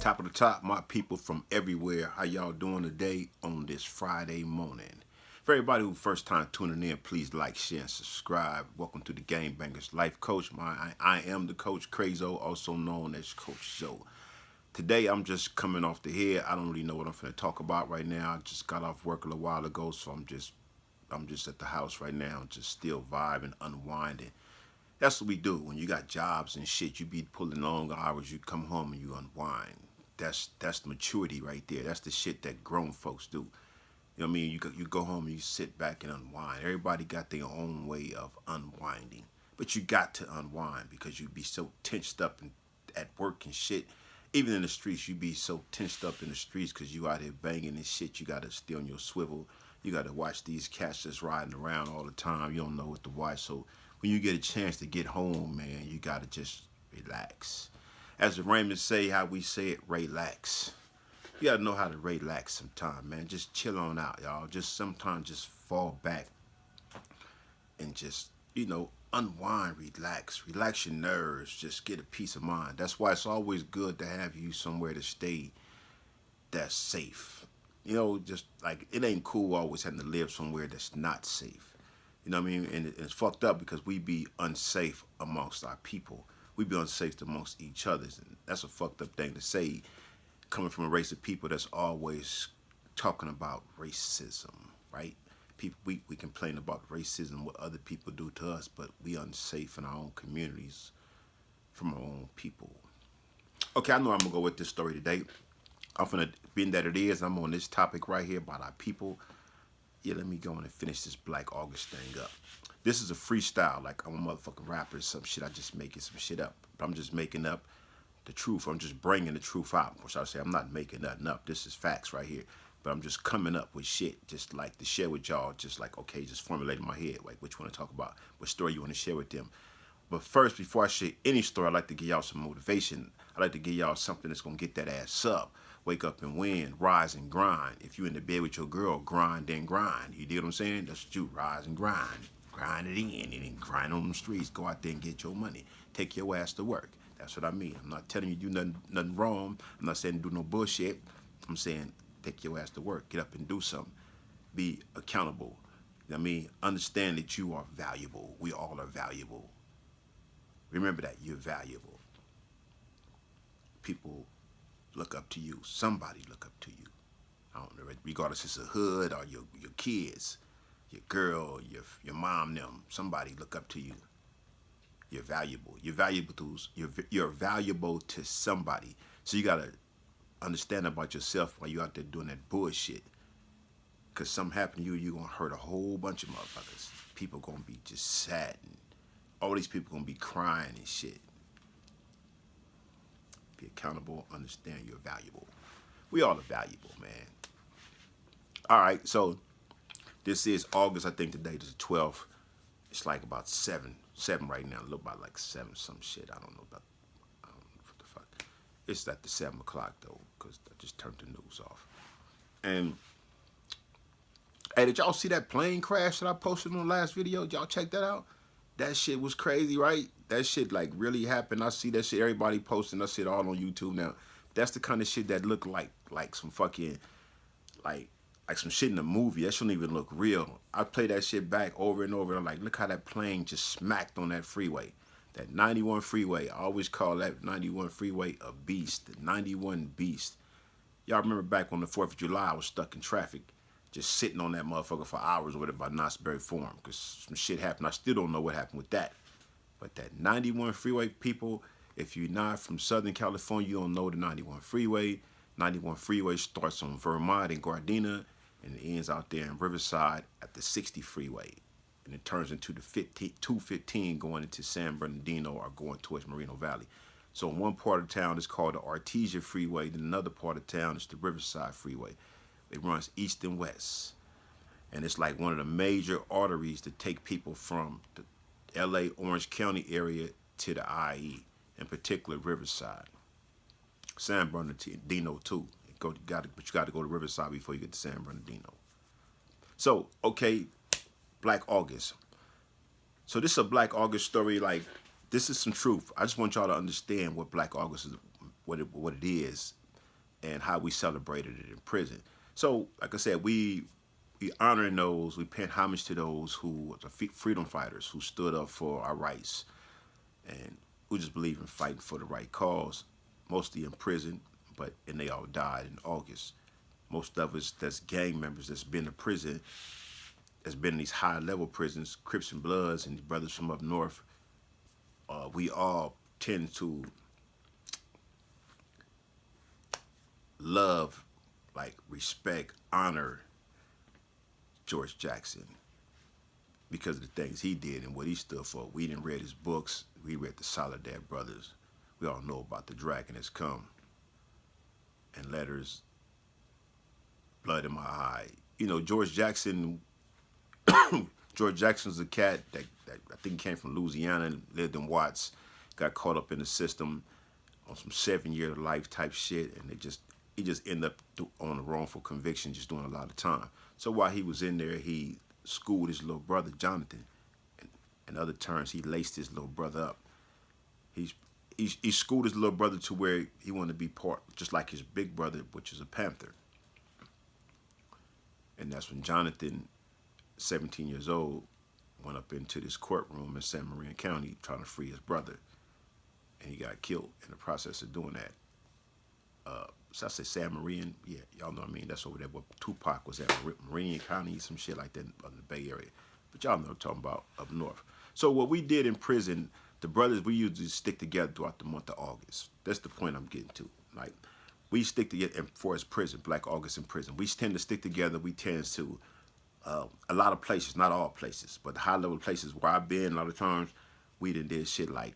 Top of the top, my people from everywhere. How y'all doing today on this Friday morning? For everybody who first time tuning in, please like, share, and subscribe. Welcome to the Game Bangers Life Coach. I am the Coach Crazo, also known as Coach Zoe. Today I'm just coming off the head. I don't really know what I'm finna talk about right now. I just got off work a little while ago, so I'm just at the house right now, just still vibing, unwinding. That's what we do. When you got jobs and shit, you be pulling long hours, you come home and you unwind. That's maturity right there. That's the shit that grown folks do. You know what I mean? You go home and you sit back and unwind. Everybody got their own way of unwinding. But you got to unwind because you be so tensed up at work and shit. Even in the streets, you be so tensed up in the streets because you out here banging and shit. You got to stay on your swivel. You got to watch these cats just riding around all the time. You don't know what to watch. So when you get a chance to get home, man, you got to just relax. As the Raymond say, how we say it, relax. You got to know how to relax sometime, man. Just chill on out, y'all. Just sometimes just fall back and just, unwind, relax. Relax your nerves. Just get a peace of mind. That's why it's always good to have you somewhere to stay that's safe. Just like it ain't cool always having to live somewhere that's not safe. You know what I mean? And it's fucked up because we be unsafe amongst our people. We be unsafe amongst each other. And that's a fucked up thing to say coming from a race of people that's always talking about racism, right? People, we complain about racism, what other people do to us, but we unsafe in our own communities from our own people. Okay, I know I'm going to go with this story today. I'm finna, being that it is, I'm on this topic right here about our people. Yeah, let me go on and finish this Black August thing up. This is a freestyle, like I'm a motherfucking rapper or some shit. I just making some shit up. But I'm just making up the truth. I'm just bringing the truth out. Which I say I'm not making nothing up. This is facts right here. But I'm just coming up with shit, just like to share with y'all. Just like, okay, just formulate in my head, like which one to talk about, what story you want to share with them. But first, before I share any story, I'd like to give y'all some motivation. I'd like to give y'all something that's going to get that ass up. Wake up and win, rise and grind. If you in the bed with your girl, grind and grind. You dig what I'm saying? That's what you, rise and grind. Grind it in and then grind on the streets. Go out there and get your money. Take your ass to work. That's what I mean. I'm not telling you do nothing wrong. I'm not saying do no bullshit. I'm saying take your ass to work. Get up and do something. Be accountable. You know what I mean? Understand that you are valuable. We all are valuable. Remember that you're valuable. People look up to you. Somebody look up to you. I don't know, regardless it's a hood or your kids, your girl, your mom, them. Somebody look up to you. You're valuable. You're valuable to somebody. So you gotta understand about yourself while you're out there doing that bullshit. Cause something happened to you, you're gonna hurt a whole bunch of motherfuckers. People gonna be just sad and all these people gonna be crying and shit. Be accountable, understand you're valuable. We all are valuable, man. All right, so this is August, I think today is the 12th. It's like about 7 right now. A little about like 7 some shit. I don't know what the fuck. It's at the 7 o'clock though, because I just turned the news off. And hey, did y'all see that plane crash that I posted on the last video? Did y'all check that out? That shit was crazy, right? That shit like really happened. I see that shit, everybody posting that shit all on YouTube now. That's the kind of shit that look like some fucking like some shit in a movie. That shouldn't even look real. I play that shit back over and over and I'm like, look how that plane just smacked on that freeway. That 91 freeway. I always call that 91 freeway a beast. The 91 beast. Y'all remember back on the 4th of July, I was stuck in traffic, just sitting on that motherfucker for hours or whatever by Knott's Berry Farm because some shit happened. I still don't know what happened with that. But that 91 freeway, people, if you're not from Southern California, you don't know the 91 freeway. 91 freeway starts on Vermont and Gardena and it ends out there in Riverside at the 60 freeway. And it turns into the 215 going into San Bernardino or going towards Moreno Valley. So in one part of town is called the Artesia Freeway. Then another part of town is the Riverside Freeway. It runs east and west. And it's like one of the major arteries to take people from the LA, Orange County area to the IE, in particular Riverside. San Bernardino too. But you got to go to Riverside before you get to San Bernardino. So, okay, Black August. So this is a Black August story. Like, this is some truth. I just want y'all to understand what Black August is, what it is. and how we celebrated it in prison. So, like I said, we honoring those, we paying homage to those who were the freedom fighters who stood up for our rights and who just believe in fighting for the right cause, mostly in prison, and they all died in August. Most of us that's gang members that's been to prison, that's been in these high level prisons, Crips and Bloods and brothers from up north, we all tend to love, like respect, honor George Jackson because of the things he did and what he stood for. We didn't read his books. We read the Soledad Brothers. We all know about The Dragon Has Come and Letters, Blood in My Eye. You know, George Jackson. George Jackson's a cat that I think came from Louisiana and lived in Watts. Got caught up in the system on some 7-year life type shit, and he just ended up on a wrongful conviction, just doing a lot of time. So while he was in there, he schooled his little brother Jonathan. And in other terms, he laced his little brother up. He's he schooled his little brother to where he wanted to be part, just like his big brother, which is a Panther. And that's when Jonathan, 17 years old, went up into this courtroom in San Marin County trying to free his brother, and he got killed in the process of doing that. So I say San Marin, yeah, y'all know what I mean. That's over there where Tupac was at, Marin County, some shit like that in the Bay Area. But y'all know what I'm talking about up north. So what we did in prison, the brothers, we usually stick together throughout the month of August. That's the point I'm getting to. Like, we stick together, and for his prison, Black August in prison, we tend to stick together. We tend to, a lot of places, not all places, but the high level places where I've been, a lot of times, we did shit like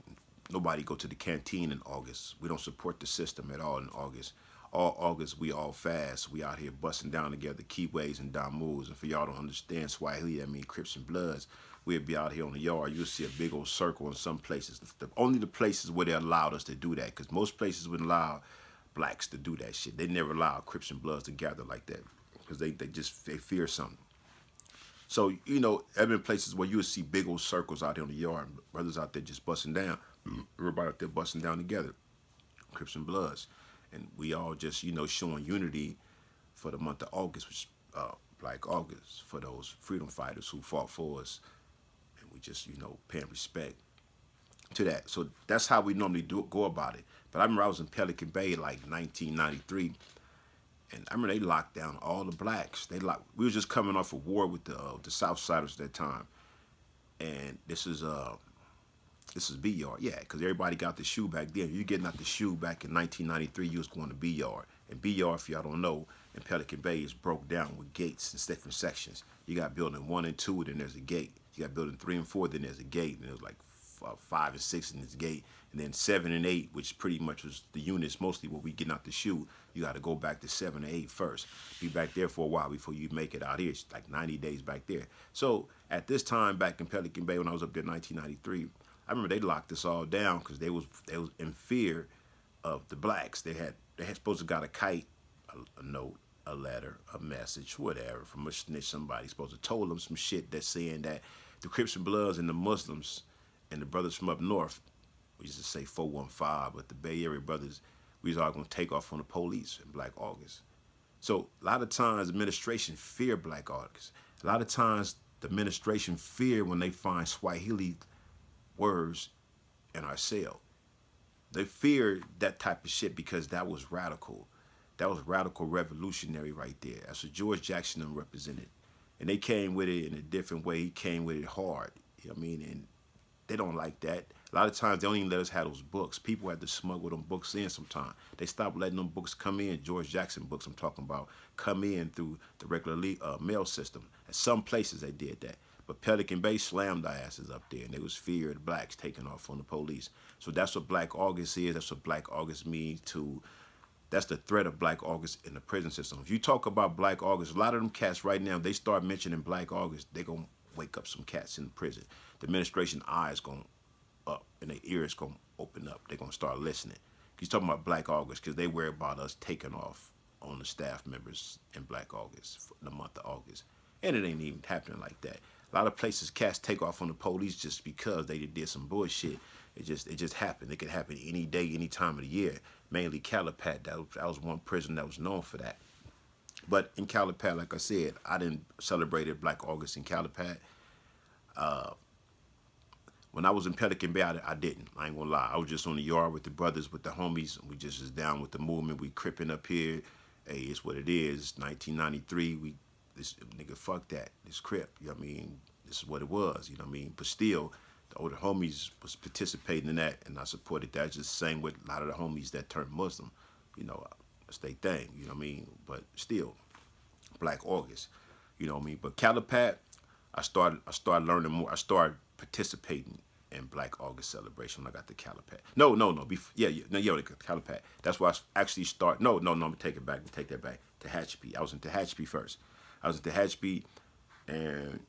nobody go to the canteen in August. We don't support the system at all in August. All August, we all fast. We out here busting down together, Keyways and Damus. And for y'all don't understand Swahili, I mean Crips and Bloods. We'll be out here on the yard. You'll see a big old circle in some places. Only the places where they allowed us to do that, because most places wouldn't allow blacks to do that shit. They never allow Crips and Bloods to gather like that because they fear something. So, you know, there have been places where you would see big old circles out here on the yard, brothers out there just busting down. Everybody out there busting down together, Crips and Bloods. And we all just, you know, showing unity for the month of August, which is Black August, for those freedom fighters who fought for us. And we just, you know, paying respect to that. So that's how we normally go about it. But I remember I was in Pelican Bay like 1993, and I remember they locked down all the blacks. We was just coming off a war with the Southsiders at that time, and this is B Yard, yeah, because everybody got the shoe back then. You getting out the shoe back in 1993, you was going to B Yard. And B Yard, if y'all don't know, in Pelican Bay is broke down with gates and different sections. You got building 1 and 2, then there's a gate. You got building 3 and 4, then there's a gate. And there's like 5 and 6 in this gate. And then 7 and 8, which pretty much was the units, mostly what we getting out the shoe. You got to go back to 7 and 8 first. Be back there for a while before you make it out here. It's like 90 days back there. So at this time back in Pelican Bay, when I was up there in 1993, I remember they locked us all down because they was in fear of the blacks. They had supposed to got a kite, a note, a letter, a message, whatever, from a snitch. Somebody supposed to told them some shit that's saying that the Crips and Bloods and the Muslims and the brothers from up north, we used to say 415, but the Bay Area brothers, we was all gonna take off on the police in Black August. So a lot of times administration fear Black August. A lot of times the administration fear when they find Swahili words in our cell. They feared that type of shit because that was radical. That was radical revolutionary right there. That's what George Jackson represented. And they came with it in a different way. He came with it hard. You know what I mean? And they don't like that. A lot of times they don't even let us have those books. People had to smuggle them books in sometimes. They stopped letting them books come in, George Jackson books I'm talking about, come in through the regular mail system. At some places they did that. But Pelican Bay slammed our asses up there, and they was fear of the blacks taking off on the police. So that's what Black August is. That's what Black August means to. That's the threat of Black August in the prison system. If you talk about Black August, a lot of them cats right now, they start mentioning Black August, they gonna wake up some cats in the prison. The administration eyes gonna up and their ears gonna open up. They're gonna start listening. He's talking about Black August because they worry about us taking off on the staff members in Black August for the month of August, and it ain't even happening like that. A lot of places cats take off on the police just because they did some bullshit, It just happened. It could happen any day, any time of the year. Mainly Calipat. That was one prison that was known for that. But in Calipat, like I said, I didn't celebrate Black August in Calipat. When I was in Pelican Bay, I didn't. I ain't gonna lie. I was just on the yard with the brothers, with the homies. We just was down with the movement. We cripping up here. Hey, it's what it is. 1993. This nigga, fuck that. This Crip. You know what I mean? This is what it was. You know what I mean? But still, the older homies was participating in that, and I supported that. Just the same with a lot of the homies that turned Muslim. You know, it's their thing. You know what I mean? But still, Black August. You know what I mean? But Calipat, I started learning more. I started participating in Black August celebration when I got to Calipat. No. The Calipat. That's why I actually start. No. I'm gonna take it back. Take that back. Tehachapi. I was in Tehachapi first. I was in Tehachapi, and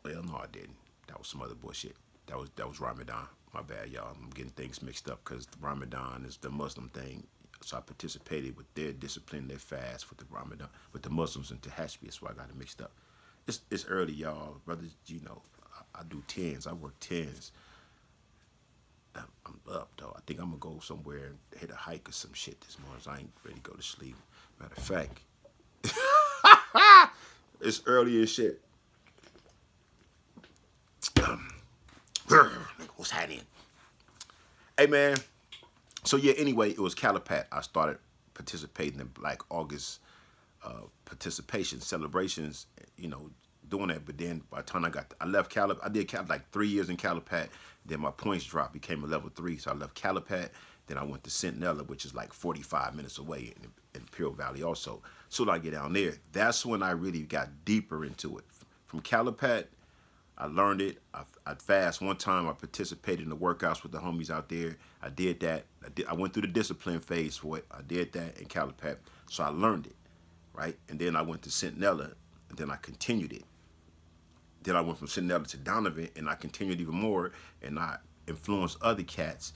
well, no, I didn't. That was some other bullshit. That was Ramadan. My bad, y'all. I'm getting things mixed up because Ramadan is the Muslim thing. So I participated with their discipline, their fast with the Ramadan, with the Muslims in Tehachapi. That's why I got it mixed up. It's early, y'all. Brothers, you know, I do tens. I work tens. I'm up, though. I think I'm going to go somewhere and hit a hike or some shit this morning. So I ain't ready to go to sleep. Matter of fact, it's early as shit. What's happening? Hey, man. So, yeah, anyway, it was Calipat. I started participating in Black August participation celebrations, you know, doing that. But then by the time I left Calipat. I did like 3 years in Calipat. Then my points dropped, became a level 3. So I left Calipat. Then I went to Centinela, which is like 45 minutes away in Imperial Valley also. So I get down there. That's when I really got deeper into it. From Calipat, I learned it. I fast one time. I participated in the workouts with the homies out there. I did that. I went through the discipline phase for it. I did that in Calipat. So I learned it, right? And then I went to Centinela, and then I continued it. Then I went from Centinela to Donovan, and I continued even more, and I influenced other cats,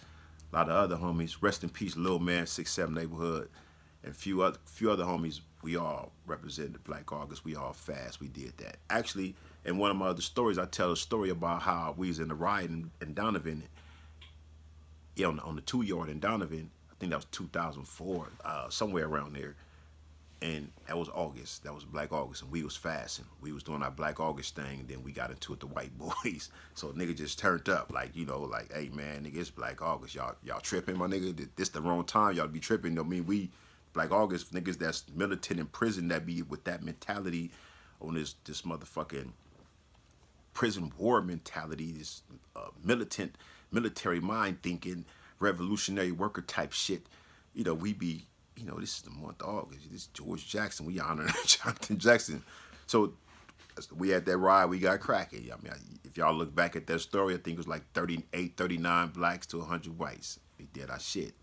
a lot of other homies. Rest in peace, Lil Man, 6-7 Neighborhood, and few other homies. We all represented the Black August. We all fast. We did that. Actually, in one of my other stories, I tell a story about how we was in the riot in Donovan. Yeah, on the 2-yard in Donovan. I think that was 2004, somewhere around there. And that was August. That was Black August, and we was fasting. We was doing our Black August thing, and then we got into it, the white boys. So nigga just turned up, like, you know, like, hey man, nigga, it's Black August. Y'all tripping, my nigga. This the wrong time. Y'all be tripping. I mean, we Black August niggas that's militant in prison that be with that mentality on this motherfucking prison war mentality, this militant military mind thinking, revolutionary worker type shit. You know, we be. You know, this is the month of August. This is George Jackson. We honor Jonathan Jackson. So we had that ride. We got cracking. I mean, if y'all look back at that story, I think it was like 38, 39 blacks to 100 whites. We did our shit.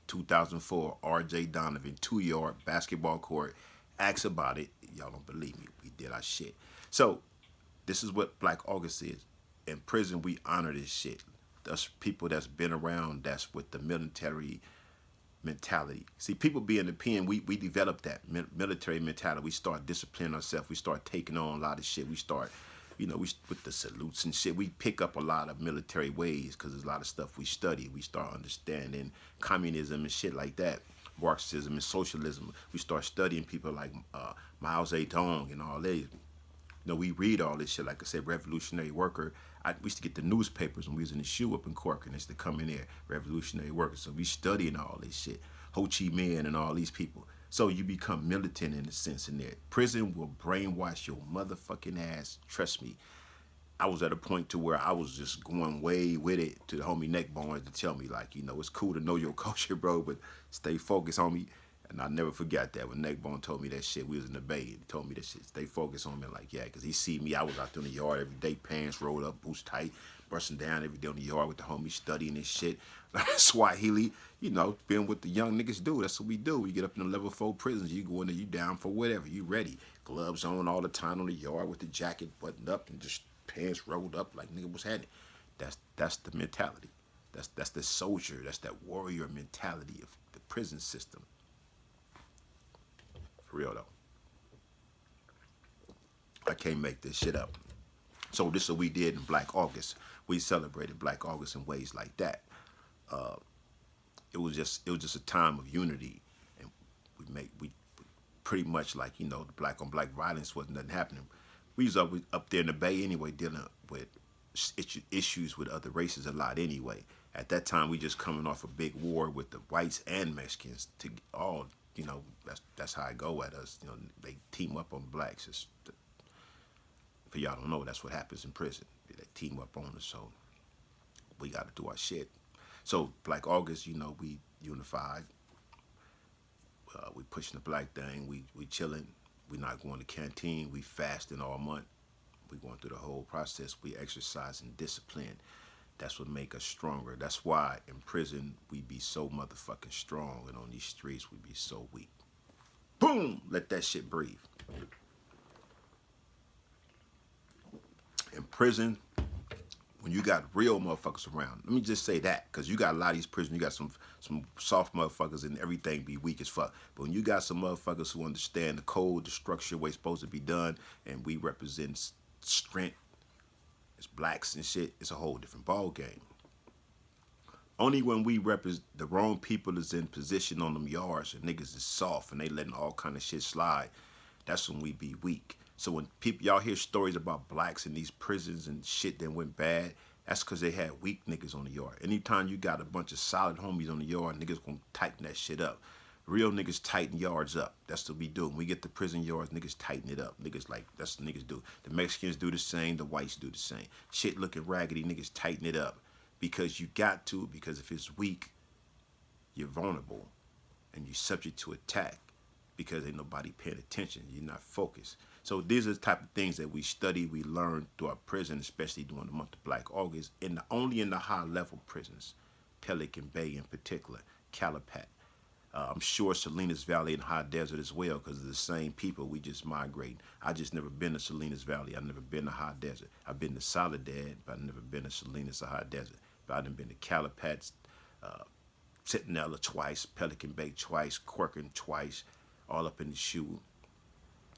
2004, R.J. Donovan, 2-yard basketball court. Ask about it. Y'all don't believe me. We did our shit. So this is what Black August is. In prison, we honor this shit. Us people that's been around, that's with the military mentality. See, people be in the pen, we develop that military mentality. We start disciplining ourselves. We start taking on a lot of shit. We start, you know, with the salutes and shit. We pick up a lot of military ways because there's a lot of stuff we study. We start understanding communism and shit like that, Marxism and socialism. We start studying people like Mao Zedong and all that. You know, we read all this shit. Like I said, revolutionary worker. We used to get the newspapers when we was in the shoe up in Cork, and it's to come in there, revolutionary workers. So we studying all this shit, Ho Chi Minh and all these people. So you become militant in a sense in there. Prison will brainwash your motherfucking ass. Trust me. I was at a point to where I was just going way with it to the homie Neckbone to tell me, like, you know, it's cool to know your culture, bro, but stay focused, homie. And I never forgot that when Neckbone told me that shit. We was in the Bay. He told me that shit. Stay focused on me. Like, yeah, because he see me. I was out there in the yard every day, pants rolled up, boots tight, brushing down every day in the yard with the homies, studying this shit. Swahili, you know, being what the young niggas do. That's what we do. We get up in the level 4 prisons. You go in there, you down for whatever. You ready. Gloves on all the time on the yard with the jacket buttoned up and just pants rolled up like, nigga, what's happening? That's the mentality. That's the soldier. That's that warrior mentality of the prison system. For real though. I can't make this shit up. So this is what we did in Black August. We celebrated Black August in ways like that. It was just a time of unity, and we pretty much, like, the black on black violence wasn't nothing happening. We was up there in the Bay anyway, dealing with issues with other races a lot anyway. At that time, we just coming off a big war with the whites and Mexicans to all. That's how I go at us. They team up on blacks. For y'all don't know, that's what happens in prison. They team up on us, so we got to do our shit. So Black August, we unified. We pushing the black thing. We chilling. We not going to canteen. We fasting all month. We going through the whole process. We exercising discipline. That's what make us stronger. That's why in prison we be so motherfucking strong, and on these streets we be so weak. Boom! Let that shit breathe. In prison, when you got real motherfuckers around, let me just say that, because you got a lot of these prisons, you got some soft motherfuckers and everything be weak as fuck. But when you got some motherfuckers who understand the code, the structure, way it's supposed to be done, and we represent strength as blacks and shit, it's a whole different ball game. Only when we represent the wrong people is in position on them yards and niggas is soft and they letting all kind of shit slide, that's when we be weak. So when y'all hear stories about blacks in these prisons and shit that went bad, that's because they had weak niggas on the yard. Anytime you got a bunch of solid homies on the yard, niggas gonna tighten that shit up. Real niggas tighten yards up. That's what we do. When we get the prison yards, niggas tighten it up. Niggas like, that's what niggas do. The Mexicans do the same. The whites do the same. Shit looking raggedy, niggas tighten it up. Because you got to, because if it's weak, you're vulnerable. And you're subject to attack. Because ain't nobody paying attention. You're not focused. So these are the type of things that we study, we learn through our prison, especially during the month of Black August, only in the high level prisons, Pelican Bay in particular, Calipat. I'm sure Salinas Valley and High Desert as well, because they're the same people. We just migrate. I just never been to Salinas Valley. I've never been to High Desert. I've been to Soledad, but I've never been to Salinas or High Desert. But I've been to Calipat, Centinela twice, Pelican Bay twice, Corcoran twice, all up in the shoe.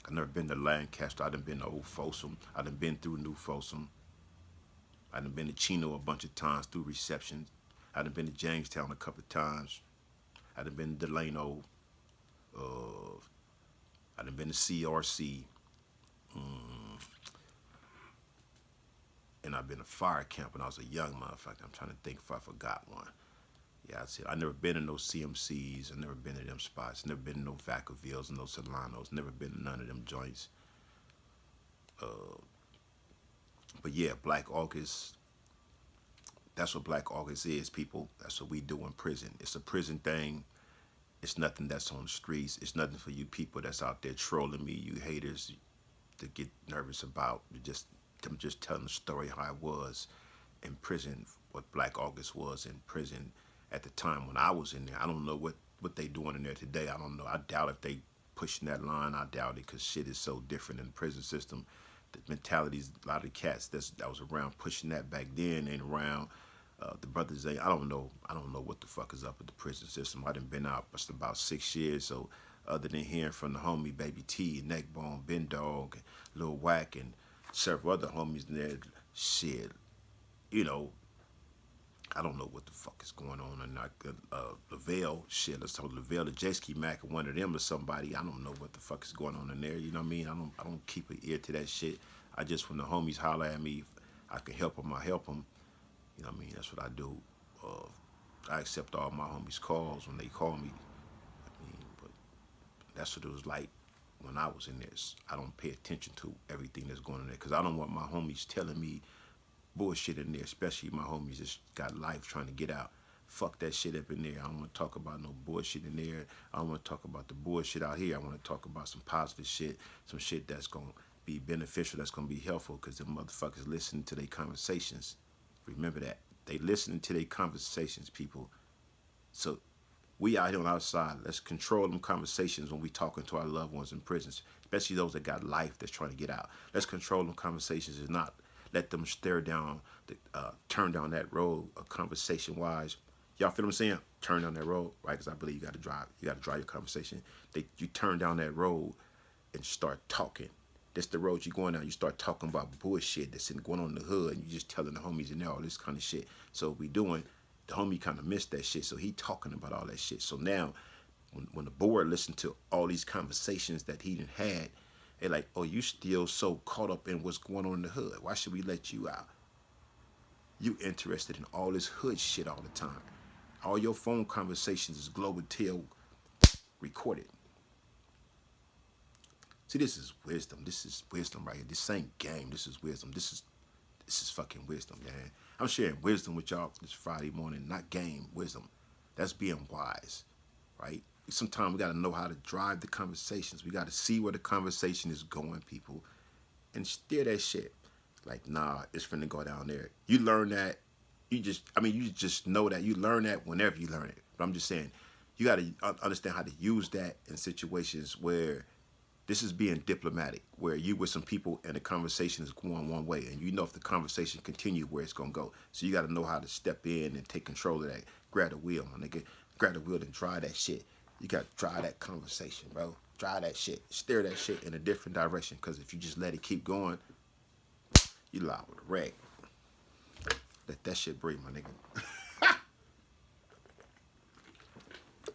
I've never been to Lancaster. I done been to Old Folsom. I done been through New Folsom. I done been to Chino a bunch of times through reception. I done been to Jamestown a couple of times. I done been to Delano. I done been to CRC. And I've been to fire camp when I was a young motherfucker. I'm trying to think if I forgot one. Yeah, I said I never been to no CMCs. I never been to them spots. Never been to no Vacaville's, no Solanos. Never been to none of them joints. But yeah, Black August. That's what Black August is, people. That's what we do in prison. It's a prison thing. It's nothing that's on the streets. It's nothing for you people that's out there trolling me, you haters, to get nervous about. I'm just telling the story how it was in prison, what Black August was in prison at the time when I was in there. I don't know what they doing in there today. I don't know. I doubt if they pushing that line. I doubt it, because shit is so different in the prison system. The mentalities, a lot of the cats that was around pushing that back then ain't around. The brothers, I don't know what the fuck is up with the prison system. I done been out just about 6 years, so other than hearing from the homie Baby T, Neckbone, Ben Dog, Lil Wack, and several other homies in there, shit, I don't know what the fuck is going on. And Lavelle, shit, let's talk Lavelle, the J-Ski Mac, or one of them or somebody. I don't know what the fuck is going on in there. You know what I mean? I don't keep an ear to that shit. I just, when the homies holler at me, if I can help them, I help them. You know what I mean? That's what I do. I accept all my homies' calls when they call me. But that's what it was like when I was in there. I don't pay attention to everything that's going on there, because I don't want my homies telling me bullshit in there, especially my homies that's got life trying to get out. Fuck that shit up in there. I don't want to talk about no bullshit in there. I don't want to talk about the bullshit out here. I want to talk about some positive shit, some shit that's going to be beneficial, that's going to be helpful, because the motherfuckers listening to their conversations. Remember that. They listening to their conversations, people. So we out here on our side. Let's control them conversations when we talking to our loved ones in prisons, especially those that got life that's trying to get out. Let's control them conversations and not let them turn down that road conversation-wise. Y'all feel what I'm saying? Turn down that road, right? Because I believe you got to drive your conversation. You turn down that road and start talking. That's the road you're going down. You start talking about bullshit that's going on in the hood, and you just telling the homies and all this kind of shit. So we doing, the homie kind of missed that shit, so he talking about all that shit. So now, when the board listened to all these conversations that he done had, they like, oh, you still so caught up in what's going on in the hood. Why should we let you out? You interested in all this hood shit all the time. All your phone conversations is Global Tail recorded. See, this is wisdom. This is wisdom right here. This ain't game. This is wisdom. This is fucking wisdom, man. I'm sharing wisdom with y'all this Friday morning, not game, wisdom. That's being wise, right? Sometimes we got to know how to drive the conversations. We got to see where the conversation is going, people, and steer that shit. Like, nah, it's finna go down there. You learn that. You just know that. You learn that whenever you learn it. But I'm just saying, you got to understand how to use that in situations where this is being diplomatic, where you with some people and the conversation is going one way, and you know if the conversation continue where it's gonna go. So you got to know how to step in and take control of that. Grab the wheel, my nigga. Grab the wheel and drive that shit. You got to drive that conversation, bro. Drive that shit. Steer that shit in a different direction. Because if you just let it keep going, you liable to wreck. Let that shit breathe, my nigga.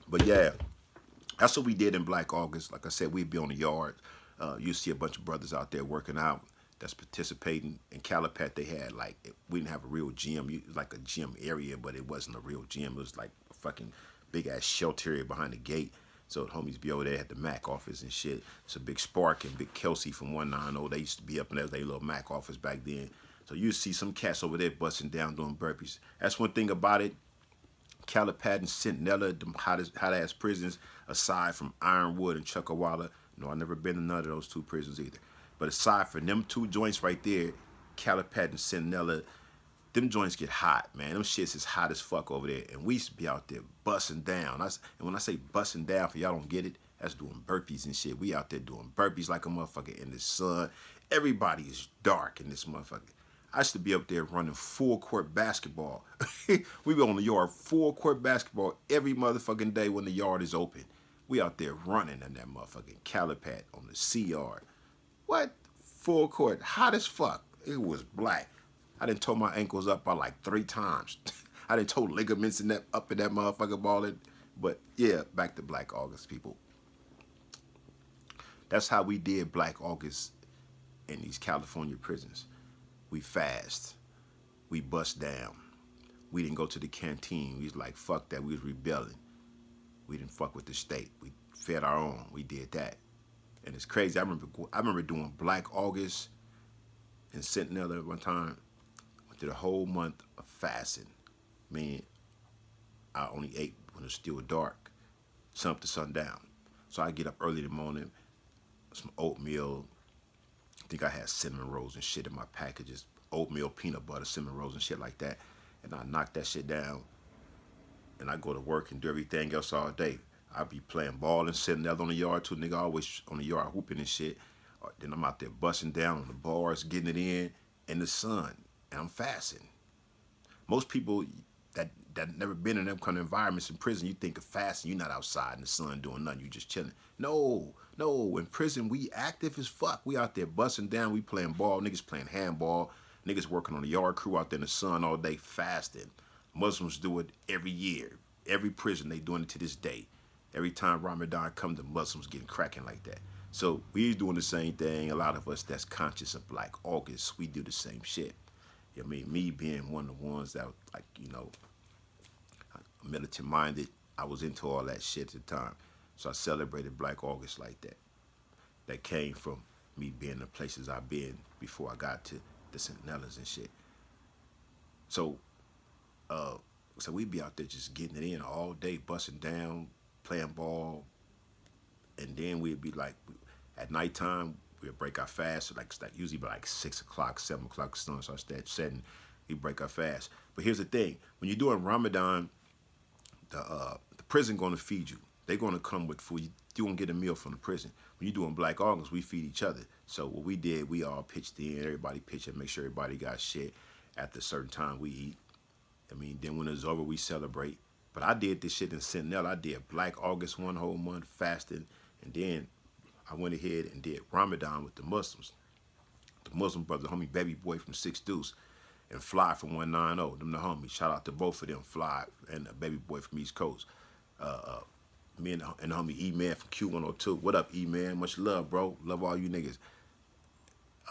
But yeah, that's what we did in Black August. Like I said, we'd be on the yard. You see a bunch of brothers out there working out that's participating. In Calipat, they had like, we didn't have a real gym. It was like a gym area, but it wasn't a real gym. It was like a fucking big ass shelter area behind the gate. So the homies be over there at the Mac office and shit. It's a Big Spark and Big Kelsey from 190. They used to be up in their little Mac office back then. So you see some cats over there busting down doing burpees. That's one thing about it. Calipat and Centinela, the hot ass prisons, aside from Ironwood and Chuckawalla. No, I've never been to none of those two prisons either. But aside from them two joints right there, Calipat and Centinela, them joints get hot, man. Them shits is hot as fuck over there. And we used to be out there busting down. And when I say busting down, for y'all don't get it, that's doing burpees and shit. We out there doing burpees like a motherfucker in the sun. Everybody is dark in this motherfucker. I used to be up there running full court basketball. We be on the yard full court basketball every motherfucking day when the yard is open. We out there running in that motherfucking Calipat on the C yard. What? Full court, hot as fuck. It was black. I done tore my ankles up by like 3 times. I done tore ligaments up in that motherfucker balling. But yeah, back to Black August, people. That's how we did Black August in these California prisons. We fast. We bust down. We didn't go to the canteen. We was like, fuck that. We was rebelling. We didn't fuck with the state. We fed our own. We did that. And it's crazy. I remember doing Black August in Centinela one time. Went through the whole month of fasting. I mean, I only ate when it was still dark, sun up to sundown. So I get up early in the morning, some oatmeal. I think I had cinnamon rolls and shit in my packages. Oatmeal, peanut butter, cinnamon rolls and shit like that. And I knock that shit down. And I go to work and do everything else all day. I be playing ball and sitting there on the yard too. Nigga always on the yard hooping and shit. Then I'm out there busting down on the bars, getting it in the sun. And I'm fasting. Most people that never been in them kind of environments in prison, you think of fasting, you're not outside in the sun doing nothing, you just chilling. No. In prison, we active as fuck. We out there busting down, we playing ball, niggas playing handball, niggas working on the yard crew out there in the sun all day fasting. Muslims do it every year. Every prison, they doing it to this day. Every time Ramadan comes, the Muslims getting cracking like that. So we doing the same thing. A lot of us that's conscious of Black August, we do the same shit. I mean, me being one of the ones that, like, militant minded, I was into all that shit at the time. So I celebrated Black August like that. That came from me being the places I've been before I got to the Centinelas and shit. So we'd be out there just getting it in all day, busting down, playing ball, and then we'd be like, at nighttime, we'd break our fast, so like usually by like 6 o'clock, 7 o'clock, sun starts setting, we break our fast. But here's the thing, when you're doing Ramadan, the prison gonna feed you. They're gonna come with food. You won't get a meal from the prison. When you're doing Black August, we feed each other. So what we did, we all pitched in, everybody pitched in, make sure everybody got shit. After a certain time, we eat. I mean, then when it's over, we celebrate. But I did this shit in Centinela. I did Black August one whole month fasting, and then I went ahead and did Ramadan with the Muslims. The Muslim brother, homie Baby Boy from Six Deuce, and Fly from 190. Them the homies. Shout out to both of them, Fly and Baby Boy from East Coast. Me and the homie E-Man from Q102. What up, E-Man? Much love, bro. Love all you niggas.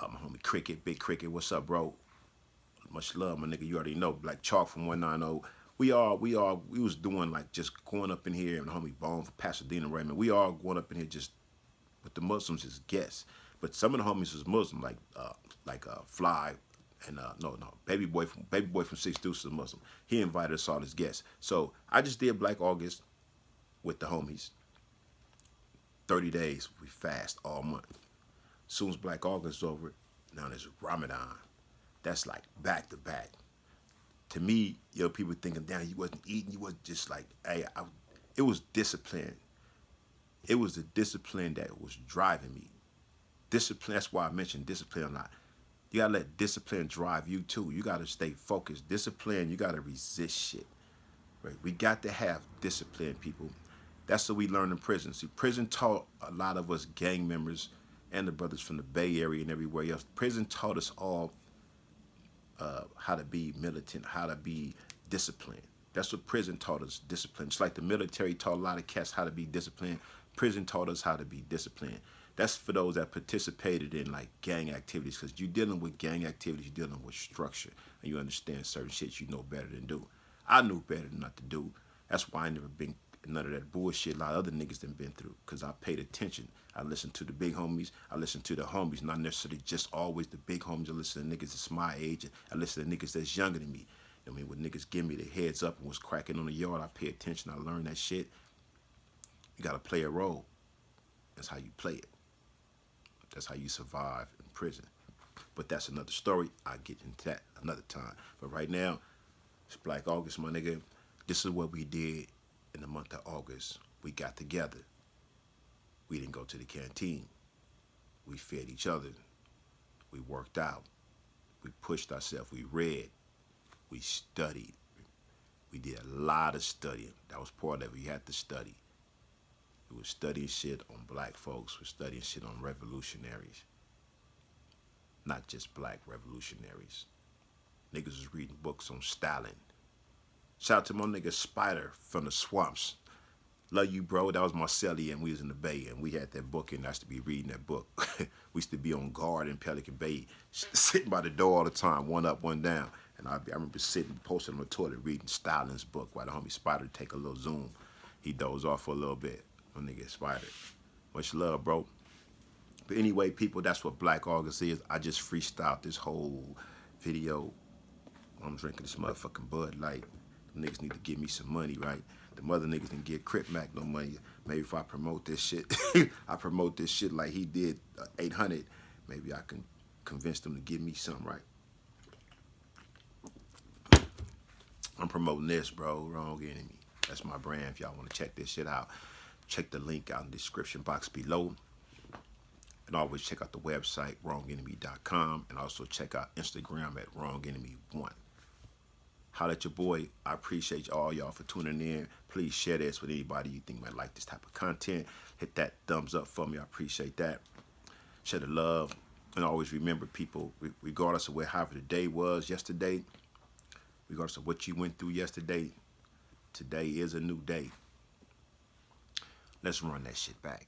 My homie Cricket, Big Cricket. What's up, bro? Much love, my nigga. You already know. Black Chalk from 190. We was doing like just going up in here, and the homie Bone from Pasadena, Raymond. We all going up in here just with the Muslims as guests. But some of the homies was Muslim, like Fly and no, Baby Boy from Six Deuces is a Muslim. He invited us all as guests. So I just did Black August with the homies. 30 days, we fast all month. As soon as Black August is over, now there's Ramadan. That's like back to back. To me, people thinking, damn, you wasn't eating, you wasn't just like, hey, it was discipline. It was the discipline that was driving me. Discipline, that's why I mentioned discipline a lot. You gotta let discipline drive you too. You gotta stay focused. Discipline, you gotta resist shit. Right? We got to have discipline, people. That's what we learned in prison. See, prison taught a lot of us gang members and the brothers from the Bay Area and everywhere else. Prison taught us all how to be militant, how to be disciplined. That's what prison taught us, discipline. Just like the military taught a lot of cats how to be disciplined, prison taught us how to be disciplined. That's for those that participated in like gang activities, because you're dealing with gang activities, you're dealing with structure, and you understand certain shit you know better than do. I knew better than not to do. That's why I never been none of that bullshit a lot of other niggas done been through, because I paid attention. I listened to the big homies. I listened to the homies, not necessarily just always the big homies. I listen to niggas that's my age. I listen to niggas that's younger than me. I mean, when niggas give me the heads up and was cracking on the yard, I pay attention. I learned that shit. You got to play a role. That's how you play it. That's how you survive in prison. But that's another story. I'll get into that another time. But right now, it's Black August, my nigga. This is what we did in the month of August. We got together. We didn't go to the canteen. We fed each other. We worked out. We pushed ourselves. We read. We studied. We did a lot of studying. That was part of it. You had to study. We was studying shit on black folks. We were studying shit on revolutionaries. Not just black revolutionaries. Niggas was reading books on Stalin. Shout out to my nigga Spider from the Swamps. Love you, bro. That was Marcelli, and we was in the Bay, and we had that book, and I used to be reading that book. We used to be on guard in Pelican Bay, sitting by the door all the time, one up, one down. And I remember sitting, posted on the toilet, reading Stalin's book while the homie Spider take a little Zoom. He dozed off for a little bit. My nigga Spider. Much love, bro. But anyway, people, that's what Black August is. I just freestyled this whole video. I'm drinking this motherfucking Bud Light. Them niggas need to give me some money, right? The mother niggas didn't give Crip Mac no money. Maybe if I promote this shit, I promote this shit like he did 800, maybe I can convince them to give me some, right? I'm promoting this, bro. Wrong Enemy. That's my brand. If y'all want to check this shit out, check the link out in the description box below. And always check out the website, wrongenemy.com. And also check out Instagram at wrongenemy1. Holla at your boy. I appreciate all y'all for tuning in. Please share this with anybody you think might like this type of content. Hit that thumbs up for me. I appreciate that. Share the love. And always remember, people, regardless of however the day was yesterday, regardless of what you went through yesterday, today is a new day. Let's run that shit back.